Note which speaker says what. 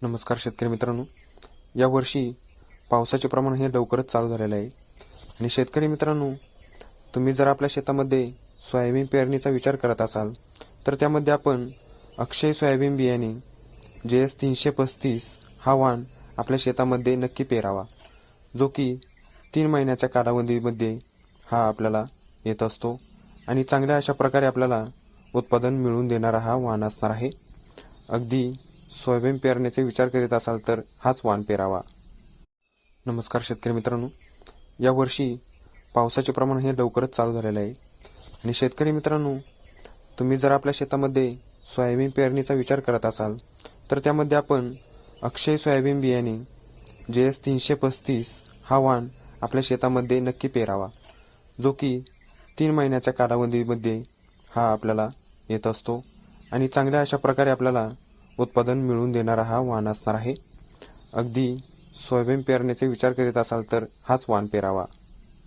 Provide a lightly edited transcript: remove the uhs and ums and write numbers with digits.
Speaker 1: नमस्कार शेतकरी मित्रांनो, यावर्षी पावसाचे प्रमाण हे लवकरच चालू झालेलं आहे आणि शेतकरी मित्रांनो, तुम्ही जर आपल्या शेतामध्ये सोयाबीन पेरणीचा विचार करत असाल तर त्यामध्ये आपण अक्षय सोयाबीन बियाणे JS 335 हा वाण आपल्या शेतामध्ये नक्की पेरावा, जो की 3 महिन्याच्या कालावधीमध्ये हा आपल्याला येत असतो आणि चांगल्या अशा प्रकारे आपल्याला उत्पादन मिळवून देणारा हा वाण असणार आहे. अगदी सोयाबीन पेरण्याचे विचार करीत असाल तर हाच वाण पेरावा. नमस्कार शेतकरी मित्रांनो, यावर्षी पावसाचे प्रमाण हे लवकरच चालू झालेलं आहे आणि शेतकरी मित्रांनो, तुम्ही जर आपल्या शेतामध्ये सोयाबीन पेरणीचा विचार करत असाल तर त्यामध्ये आपण अक्षय सोयाबीन बियाणे JS 335 हा वाण आपल्या शेतामध्ये नक्की पेरावा, जो की 3 महिन्याच्या कालावधीमध्ये हा आपल्याला येत असतो आणि चांगल्या अशा प्रकारे आपल्याला उत्पादन मिळवून देणारा हा वाण असणार आहे. अगदी सोयाबीन पेरण्याचे विचार करीत असाल तर हाच वाण पेरावा.